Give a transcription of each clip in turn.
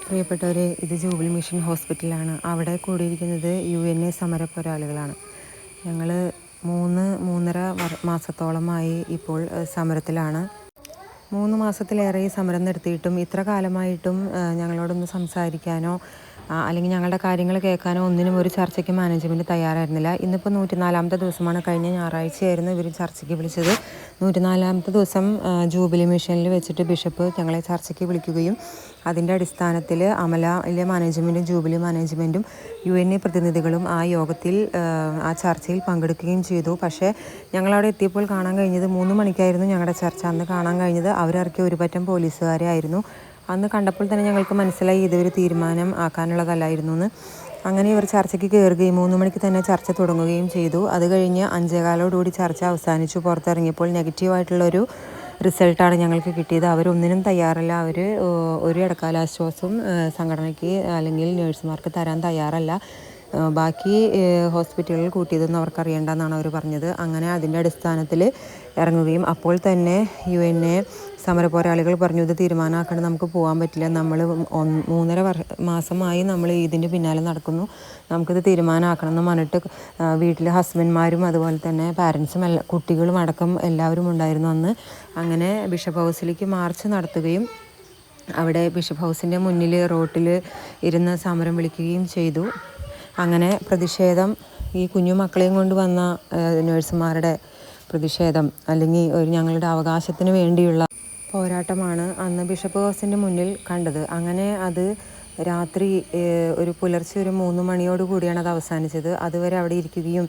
പ്രിയപ്പെട്ടവരെ, ഇത് jubilee mission ഹോസ്പിറ്റലാണ്. അവിടെ കൂടിയിരിക്കുന്നത് UNA സമരപ്പോരാളികളാണ്. ഞങ്ങൾ 3-3.5 മാസത്തോളമായി ഇപ്പോൾ സമരത്തിലാണ്. 3 മാസത്തിലേറെ ഈ സമരം നിർത്തിയിട്ടും ഇത്ര കാലമായിട്ടും ഞങ്ങളോടൊന്ന് സംസാരിക്കാനോ അല്ലെങ്കിൽ ഞങ്ങളുടെ കാര്യങ്ങൾ കേൾക്കാനോ ഒന്നിനും ഒരു ചർച്ചയ്ക്ക് മാനേജ്മെൻറ്റ് തയ്യാറായിരുന്നില്ല. ഇന്നിപ്പോൾ 104ാമത്തെ ദിവസമാണ്. കഴിഞ്ഞ ഞായറാഴ്ചയായിരുന്നു ഇവർ ചർച്ചയ്ക്ക് വിളിച്ചത്. 104ാമത്തെ ദിവസം ജൂബിലി മിഷനിൽ വെച്ചിട്ട് ബിഷപ്പ് ഞങ്ങളെ ചർച്ചയ്ക്ക് വിളിക്കുകയും അതിൻ്റെ അടിസ്ഥാനത്തിൽ അമലയിലെ മാനേജ്മെൻറ്റും ജൂബിലി മാനേജ്മെൻറ്റും UNA പ്രതിനിധികളും ആ യോഗത്തിൽ ആ ചർച്ചയിൽ പങ്കെടുക്കുകയും ചെയ്തു. പക്ഷേ ഞങ്ങളവിടെ എത്തിയപ്പോൾ കാണാൻ കഴിഞ്ഞത് 3 മണിക്കായിരുന്നു ഞങ്ങളുടെ ചർച്ച. അന്ന് കാണാൻ കഴിഞ്ഞത് അവരിറക്കിയ ഒരു പറ്റം പോലീസുകാരെ ആയിരുന്നു. അന്ന് കണ്ടപ്പോൾ തന്നെ ഞങ്ങൾക്ക് മനസ്സിലായി ഇതൊരു തീരുമാനം ആക്കാനുള്ളതല്ലായിരുന്നു എന്ന്. അങ്ങനെ ഇവർ ചർച്ചയ്ക്ക് കയറുകയും 3 മണിക്ക് തന്നെ ചർച്ച തുടങ്ങുകയും ചെയ്തു. അത് കഴിഞ്ഞ് 5:15 ചർച്ച അവസാനിച്ചു. പുറത്തിറങ്ങിയപ്പോൾ നെഗറ്റീവായിട്ടുള്ളൊരു റിസൾട്ടാണ് ഞങ്ങൾക്ക് കിട്ടിയത്. അവരൊന്നിനും തയ്യാറല്ല. അവർ ഒരു ഇടക്കാലാശ്വാസവും സംഘടനയ്ക്ക് അല്ലെങ്കിൽ നേഴ്സുമാർക്ക് തരാൻ തയ്യാറല്ല. ബാക്കി ഹോസ്പിറ്റലുകൾ കൂട്ടിയതൊന്നും അവർക്കറിയേണ്ടെന്നാണ് അവർ പറഞ്ഞത്. അങ്ങനെ അതിൻ്റെ അടിസ്ഥാനത്തിൽ ഇറങ്ങുകയും അപ്പോൾ തന്നെ UNA സമരപോരാളികൾ പറഞ്ഞു, ഇത് തീരുമാനമാക്കേണ്ട, നമുക്ക് പോകാൻ പറ്റില്ല. നമ്മൾ 3.5 മാസമായി നമ്മൾ ഇതിൻ്റെ പിന്നാലെ നടക്കുന്നു, നമുക്കിത് തീരുമാനമാക്കണം എന്ന് പറഞ്ഞിട്ട് വീട്ടിലെ ഹസ്ബൻഡ്മാരും അതുപോലെ തന്നെ പാരൻസും കുട്ടികളും അടക്കം എല്ലാവരും ഉണ്ടായിരുന്നു അന്ന്. അങ്ങനെ ബിഷപ്പ് ഹൗസിലേക്ക് മാർച്ച് നടത്തുകയും അവിടെ ബിഷപ്പ് ഹൗസിൻ്റെ മുന്നിൽ റോട്ടിൽ ഇരുന്ന് സമരം വിളിക്കുകയും ചെയ്തു. അങ്ങനെ പ്രതിഷേധം, ഈ കുഞ്ഞു മക്കളെയും കൊണ്ട് വന്ന നേഴ്സുമാരുടെ പ്രതിഷേധം അല്ലെങ്കിൽ ഞങ്ങളുടെ അവകാശത്തിന് വേണ്ടിയുള്ള പോരാട്ടമാണ് അന്ന് ബിഷപ്പ് ഹൗസിൻ്റെ മുന്നിൽ കണ്ടത്. അങ്ങനെ അത് രാത്രി ഒരു പുലർച്ചെ ഒരു 3 മണിയോട് കൂടിയാണ് അത് അവസാനിച്ചത്. അതുവരെ അവിടെ ഇരിക്കുകയും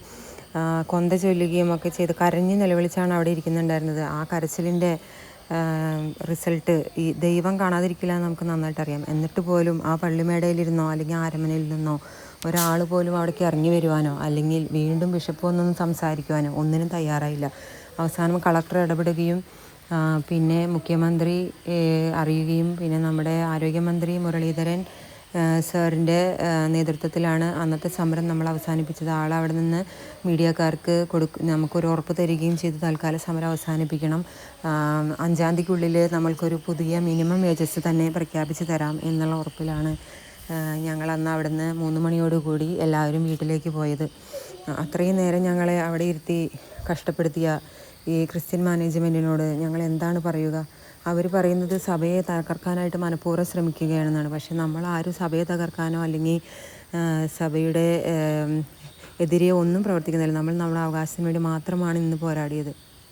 കൊന്ത ചൊല്ലുകയും ഒക്കെ ചെയ്ത് കരഞ്ഞ് നിലവിളിച്ചാണ് അവിടെ ഇരിക്കുന്നുണ്ടായിരുന്നത്. ആ കരച്ചിലിൻ്റെ റിസൾട്ട് ഈ ദൈവം കാണാതിരിക്കില്ല എന്ന് നമുക്ക് നന്നായിട്ട് അറിയാം. എന്നിട്ട് പോലും ആ പള്ളിമേടയിലിരുന്നോ അല്ലെങ്കിൽ ആരമനയിൽ നിന്നോ ഒരാൾ പോലും അവിടേക്ക് ഇറങ്ങി വരുവാനോ അല്ലെങ്കിൽ വീണ്ടും ബിഷപ്പ് ഒന്നൊന്നും സംസാരിക്കുവാനോ ഒന്നിനും തയ്യാറായില്ല. അവസാനം കളക്ടർ ഇടപെടുകയും പിന്നെ മുഖ്യമന്ത്രി അറിയുകയും പിന്നെ നമ്മുടെ ആരോഗ്യമന്ത്രി മുരളീധരൻ സാറിൻ്റെ നേതൃത്വത്തിലാണ് അന്നത്തെ സമരം നമ്മൾ അവസാനിപ്പിച്ചത്. അവിടെ നിന്ന് മീഡിയക്കാർക്ക് നമുക്കൊരു ഉറപ്പ് തരികയും ചെയ്ത് തൽക്കാലം സമരം അവസാനിപ്പിക്കണം, 5-ാം തീയതിക്കുള്ളിൽ നമ്മൾക്കൊരു പുതിയ മിനിമം വേജസ് തന്നെ പ്രഖ്യാപിച്ച് തരാം എന്നുള്ള ഉറപ്പിലാണ് ഞങ്ങൾ അന്ന് അവിടെ നിന്ന് 3 മണിയോടുകൂടി എല്ലാവരും വീട്ടിലേക്ക് പോയത്. അത്രയും നേരം ഞങ്ങളെ അവിടെ ഇരുത്തി കഷ്ടപ്പെടുത്തിയ ഈ ക്രിസ്ത്യൻ മാനേജ്മെൻറ്റിനോട് ഞങ്ങൾ എന്താണ് പറയുക? അവർ പറയുന്നത് സഭയെ തകർക്കാനായിട്ട് മനഃപൂർവ്വം ശ്രമിക്കുകയാണെന്നാണ്. പക്ഷെ നമ്മൾ ആരും സഭയെ തകർക്കാനോ അല്ലെങ്കിൽ സഭയുടെ എതിരെ ഒന്നും പ്രവർത്തിക്കുന്നില്ല. നമ്മൾ നമ്മുടെ അവകാശത്തിന് വേണ്ടി മാത്രമാണ് ഇന്ന് പോരാടിയത്.